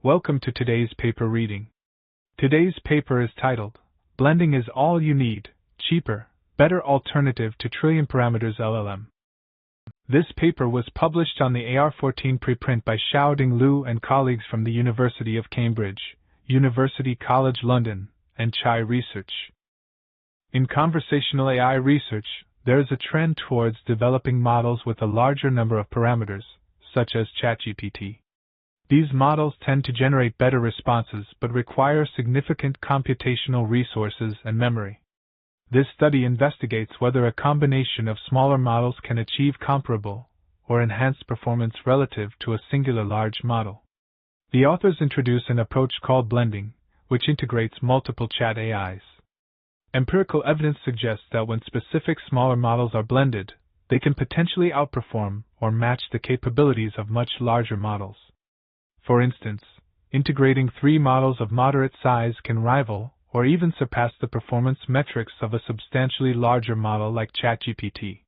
Welcome to today's paper reading. Today's paper is titled, Blending is All You Need, Cheaper, Better Alternative to Trillion Parameters LLM. This paper was published on the AR14 preprint by Xiaoding Liu and colleagues from the University of Cambridge, University College London, and Chai Research. In conversational AI research, there is a trend towards developing models with a larger number of parameters, such as ChatGPT. These models tend to generate better responses but require significant computational resources and memory. This study investigates whether a combination of smaller models can achieve comparable or enhanced performance relative to a singular large model. The authors introduce an approach called blending, which integrates multiple chat AIs. Empirical evidence suggests that when specific smaller models are blended, they can potentially outperform or match the capabilities of much larger models. For instance, integrating 3 models of moderate size can rival or even surpass the performance metrics of a substantially larger model like ChatGPT.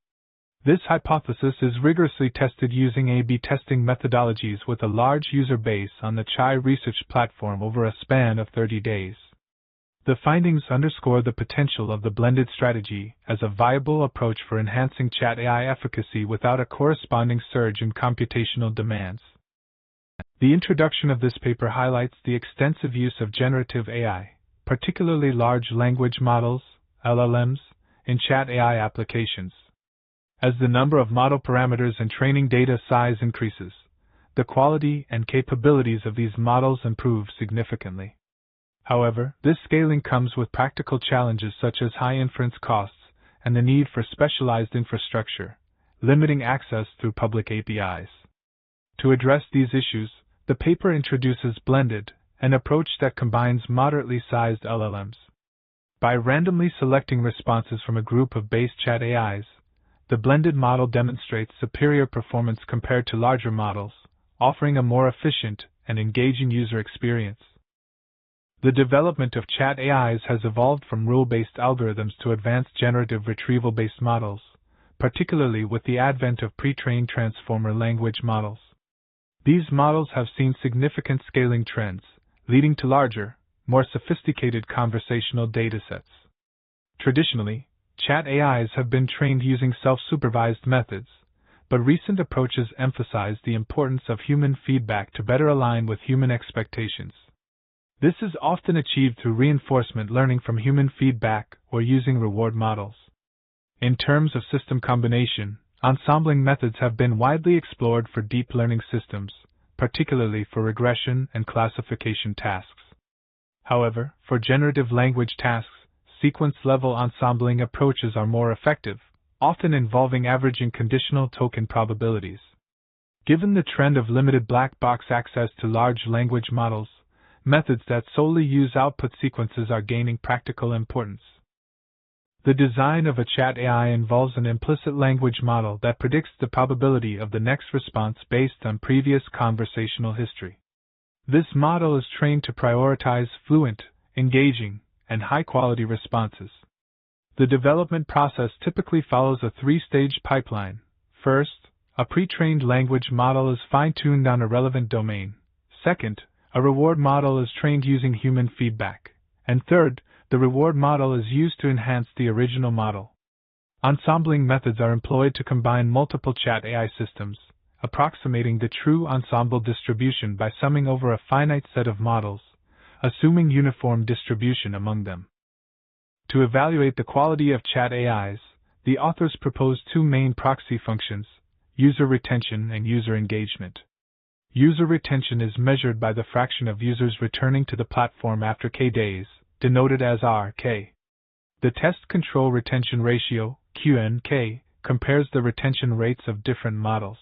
This hypothesis is rigorously tested using A/B testing methodologies with a large user base on the Chai Research platform over a span of 30 days. The findings underscore the potential of the blended strategy as a viable approach for enhancing chat AI efficacy without a corresponding surge in computational demands. The introduction of this paper highlights the extensive use of generative AI, particularly large language models, LLMs, in chat AI applications. As the number of model parameters and training data size increases, the quality and capabilities of these models improve significantly. However, this scaling comes with practical challenges such as high inference costs and the need for specialized infrastructure, limiting access through public APIs. To address these issues, the paper introduces blended, an approach that combines moderately sized LLMs. By randomly selecting responses from a group of base chat AIs, the blended model demonstrates superior performance compared to larger models, offering a more efficient and engaging user experience. The development of chat AIs has evolved from rule-based algorithms to advanced generative retrieval-based models, particularly with the advent of pre-trained transformer language models. These models have seen significant scaling trends, leading to larger, more sophisticated conversational datasets. Traditionally, chat AIs have been trained using self-supervised methods, but recent approaches emphasize the importance of human feedback to better align with human expectations. This is often achieved through reinforcement learning from human feedback or using reward models. In terms of system combination, ensembling methods have been widely explored for deep learning systems, particularly for regression and classification tasks. However, for generative language tasks, sequence-level ensembling approaches are more effective, often involving averaging conditional token probabilities. Given the trend of limited black box access to large language models, methods that solely use output sequences are gaining practical importance. The design of a chat AI involves an implicit language model that predicts the probability of the next response based on previous conversational history. This model is trained to prioritize fluent, engaging, and high-quality responses. The development process typically follows a 3-stage pipeline. First, a pre-trained language model is fine-tuned on a relevant domain. Second, a reward model is trained using human feedback. And third, the reward model is used to enhance the original model. Ensembling methods are employed to combine multiple chat AI systems, approximating the true ensemble distribution by summing over a finite set of models, assuming uniform distribution among them. To evaluate the quality of chat AIs, the authors propose 2 main proxy functions: user retention and user engagement. User retention is measured by the fraction of users returning to the platform after k days, denoted as RK. The test control retention ratio, QNK, compares the retention rates of different models.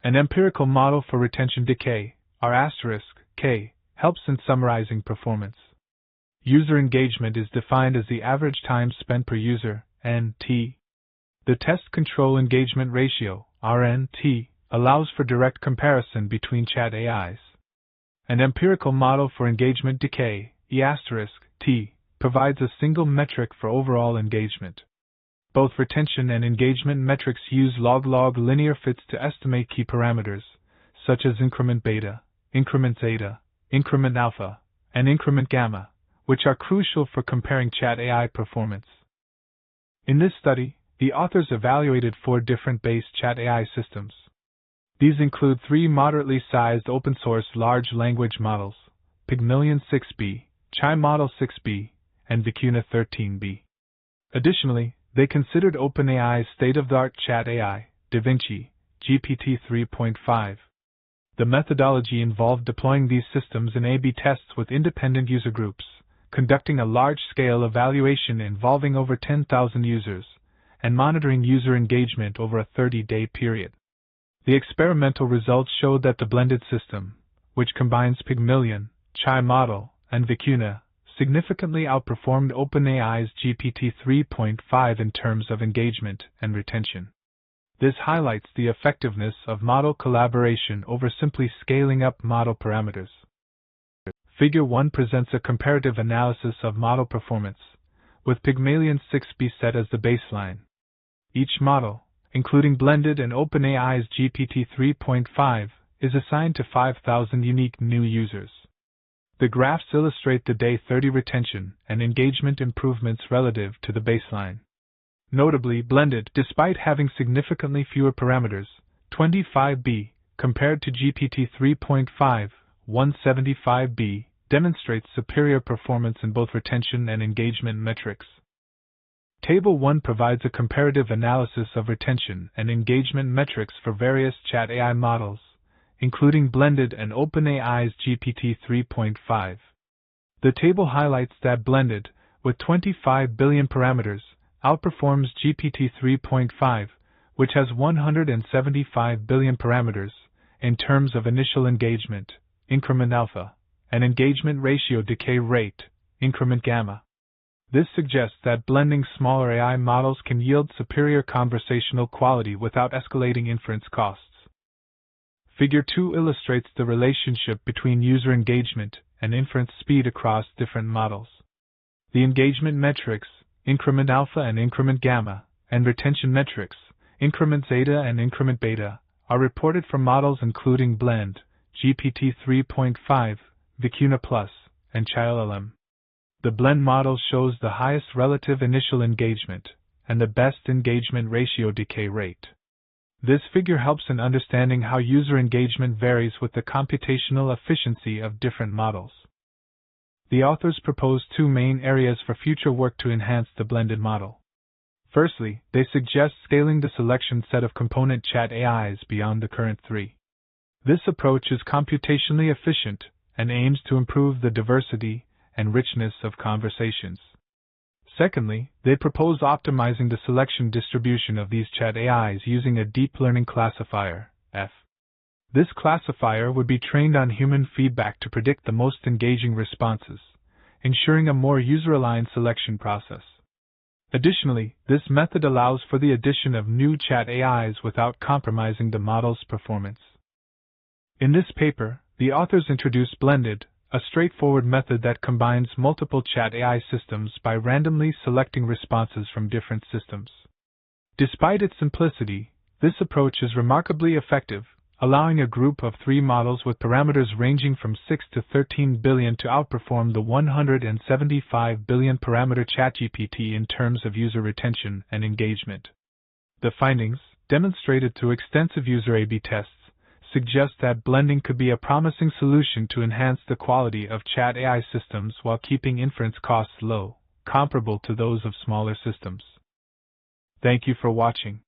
An empirical model for retention decay, R*K, helps in summarizing performance. User engagement is defined as the average time spent per user, NT. The test control engagement ratio, RNT, allows for direct comparison between chat AIs. An empirical model for engagement decay, E*T, provides a single metric for overall engagement. Both retention and engagement metrics use log-log linear fits to estimate key parameters, such as increment beta, increment zeta, increment alpha, and increment gamma, which are crucial for comparing chat AI performance. In this study, the authors evaluated 4 different base chat AI systems. These include 3 moderately sized open-source large language models, Pygmalion 6b, Chai Model 6b, and Vicuna 13b. Additionally, they considered OpenAI's state-of-the-art chat AI, DaVinci, GPT 3.5. The methodology involved deploying these systems in A/B tests with independent user groups, conducting a large-scale evaluation involving over 10,000 users, and monitoring user engagement over a 30-day period. The experimental results showed that the blended system, which combines Pygmalion, Chai Model, and Vicuna, significantly outperformed OpenAI's GPT 3.5 in terms of engagement and retention. This highlights the effectiveness of model collaboration over simply scaling up model parameters. Figure 1 presents a comparative analysis of model performance, with Pygmalion 6b set as the baseline. Each model, including blended and OpenAI's GPT 3.5, is assigned to 5,000 unique new users. The graphs illustrate the day 30 retention and engagement improvements relative to the baseline. Notably, blended, despite having significantly fewer parameters, 25b, compared to GPT 3.5, 175b, demonstrates superior performance in both retention and engagement metrics. Table 1 provides a comparative analysis of retention and engagement metrics for various chat AI models, including blended and OpenAI's GPT 3.5. The table highlights that blended, with 25 billion parameters, outperforms GPT 3.5, which has 175 billion parameters, in terms of initial engagement, increment alpha, and engagement ratio decay rate, increment gamma. This suggests that blending smaller AI models can yield superior conversational quality without escalating inference costs. Figure 2 illustrates the relationship between user engagement and inference speed across different models. The engagement metrics, increment alpha and increment gamma, and retention metrics, increment zeta and increment beta, are reported for models including Blend, GPT 3.5, Vicuna Plus, and ChaiLLM. The Blend model shows the highest relative initial engagement and the best engagement ratio decay rate. This figure helps in understanding how user engagement varies with the computational efficiency of different models. The authors propose 2 main areas for future work to enhance the blended model. Firstly, they suggest scaling the selection set of component chat AIs beyond the current 3. This approach is computationally efficient and aims to improve the diversity and richness of conversations. Secondly, they propose optimizing the selection distribution of these chat AIs using a deep learning classifier, F. This classifier would be trained on human feedback to predict the most engaging responses, ensuring a more user-aligned selection process. Additionally, this method allows for the addition of new chat AIs without compromising the model's performance. In this paper, the authors introduce Blended, a straightforward method that combines multiple chat AI systems by randomly selecting responses from different systems. Despite its simplicity, this approach is remarkably effective, allowing a group of 3 models with parameters ranging from 6 to 13 billion to outperform the 175 billion parameter ChatGPT in terms of user retention and engagement. The findings, demonstrated through extensive user A/B tests, suggest that blending could be a promising solution to enhance the quality of chat AI systems while keeping inference costs low, comparable to those of smaller systems. Thank you for watching.